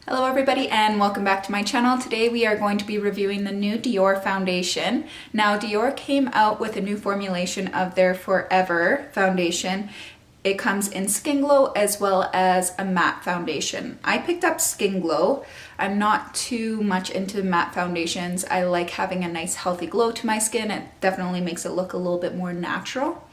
Hello everybody and welcome back to my channel. Today we are going to be reviewing the new Dior foundation. Now Dior came out with a new formulation of their Forever foundation. It comes in Skin Glow as well as a matte foundation. I picked up Skin Glow. I'm not too much into matte foundations. I like having a nice healthy glow to my skin. It definitely makes it look a little bit more natural.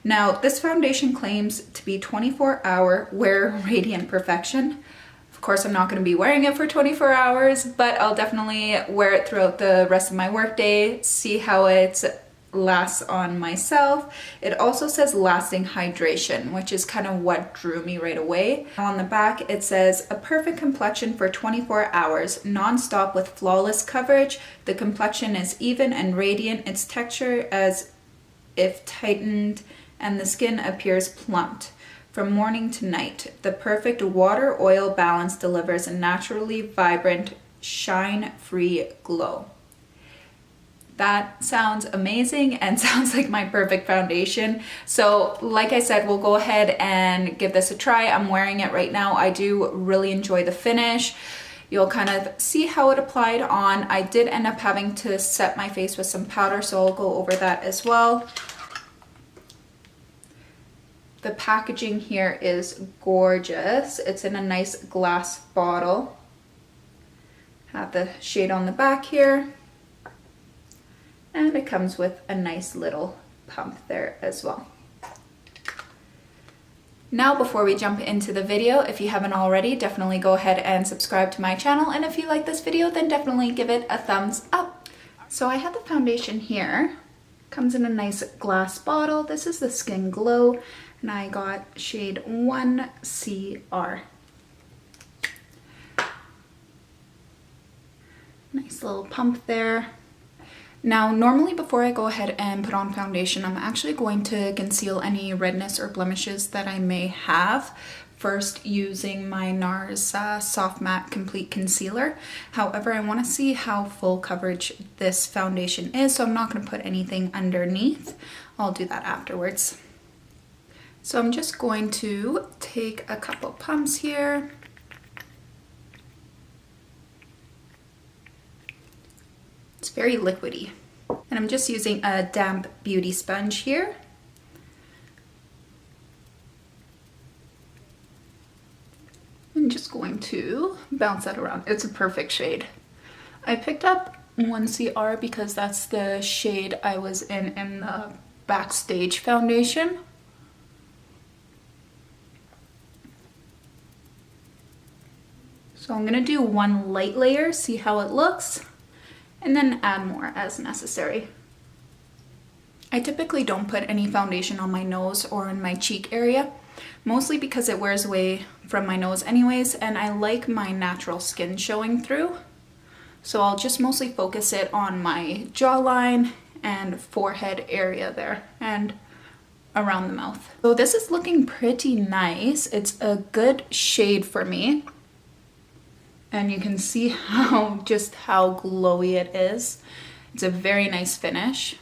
Now this foundation claims to be 24-hour wear radiant perfection. Of course, I'm not going to be wearing it for 24 hours, but I'll definitely wear it throughout the rest of my workday, see how it lasts on myself. It also says lasting hydration, which is kind of what drew me right away. On the back, it says a perfect complexion for 24 hours, non-stop with flawless coverage. The complexion is even and radiant. Its texture as if tightened, and the skin appears plumped. From morning to night, the perfect water-oil balance delivers a naturally vibrant, shine-free glow. That sounds amazing and sounds like my perfect foundation. So like I said, we'll go ahead and give this a try. I'm wearing it right now. I do really enjoy the finish. You'll kind of see how it applied on. I did end up having to set my face with some powder, so I'll go over that as well. The packaging here is gorgeous. It's in a nice glass bottle. Have the shade on the back here. And it comes with a nice little pump there as well. Now, before we jump into the video, if you haven't already, definitely go ahead and subscribe to my channel. And if you like this video, then definitely give it a thumbs up. So I have the foundation here. Comes in a nice glass bottle. This is the Skin Glow. And I got shade 1CR. Nice little pump there. Now, normally before I go ahead and put on foundation, I'm actually going to conceal any redness or blemishes that I may have. First, using my NARS Soft Matte Complete Concealer. However, I want to see how full coverage this foundation is, so I'm not going to put anything underneath. I'll do that afterwards. So I'm just going to take a couple pumps here. It's very liquidy. And I'm just using a damp beauty sponge here. I'm just going to bounce that around. It's a perfect shade. I picked up 1CR because that's the shade I was in the Backstage foundation. So I'm gonna do one light layer, see how it looks, and then add more as necessary. I typically don't put any foundation on my nose or in my cheek area, mostly because it wears away from my nose anyways, and I like my natural skin showing through. So I'll just mostly focus it on my jawline and forehead area there and around the mouth. So this is looking pretty nice. It's a good shade for me. And you can see just how glowy it is. It's a very nice finish.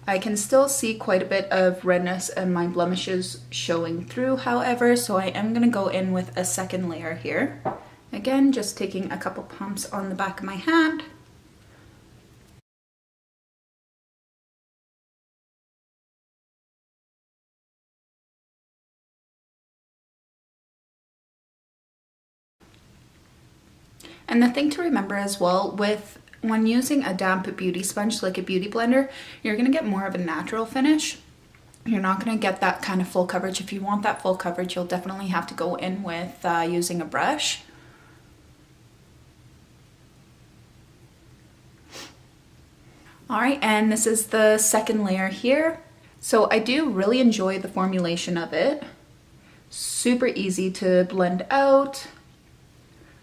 I can still see quite a bit of redness and my blemishes showing through, however, so I am gonna go in with a second layer here. Again, just taking a couple pumps on the back of my hand. And the thing to remember as well, when using a damp beauty sponge like a beauty blender, you're gonna get more of a natural finish. You're not gonna get that kind of full coverage. If you want that full coverage, you'll definitely have to go in with using a brush. All right, and this is the second layer here. So I do really enjoy the formulation of it. Super easy to blend out.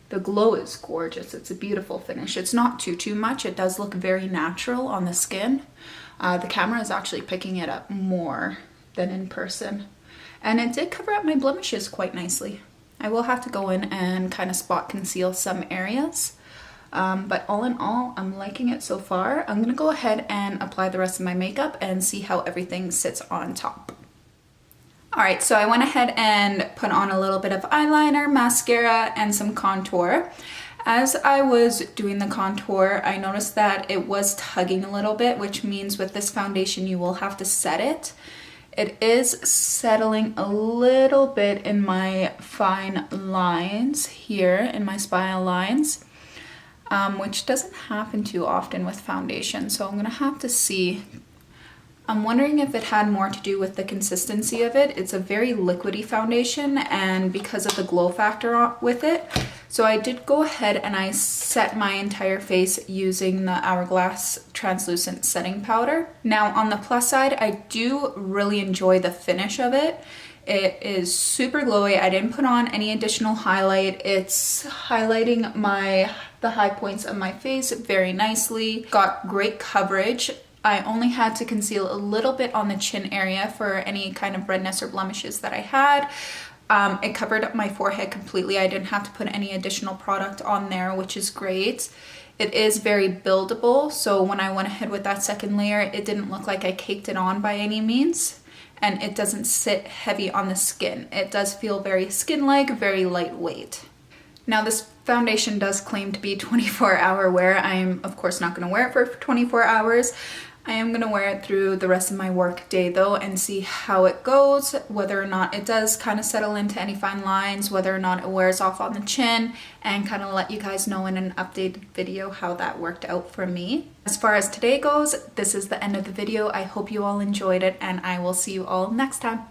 The glow is gorgeous. It's a beautiful finish. It's not too much. It does look very natural on the skin. The camera is actually picking it up more than in person. And it did cover up my blemishes quite nicely. I will have to go in and kind of spot conceal some areas. But all in all, I'm liking it so far. I'm gonna go ahead and apply the rest of my makeup and see how everything sits on top. All right, so I went ahead and put on a little bit of eyeliner, mascara, and some contour. As I was doing the contour, I noticed that it was tugging a little bit, which means with this foundation you will have to set it. It is settling a little bit in my fine lines here, in my smile lines, which doesn't happen too often with foundation, so I'm gonna have to see. I'm wondering if it had more to do with the consistency of it. It's a very liquidy foundation, and because of the glow factor with it. So I did go ahead and I set my entire face using the Hourglass translucent setting powder. Now on the plus side, I do really enjoy the finish of it. It is super glowy. I didn't put on any additional highlight. It's highlighting the high points of my face very nicely. Got great coverage. I only had to conceal a little bit on the chin area for any kind of redness or blemishes that I had. It covered up my forehead completely. I didn't have to put any additional product on there, which is great. It is very buildable, so when I went ahead with that second layer, it didn't look like I caked it on by any means, and it doesn't sit heavy on the skin. It does feel very skin-like, very lightweight. Now this foundation does claim to be 24-hour wear. I'm of course not going to wear it for 24 hours. I am going to wear it through the rest of my work day though and see how it goes, whether or not it does kind of settle into any fine lines, whether or not it wears off on the chin, and kind of let you guys know in an updated video how that worked out for me. As far as today goes, this is the end of the video. I hope you all enjoyed it, and I will see you all next time.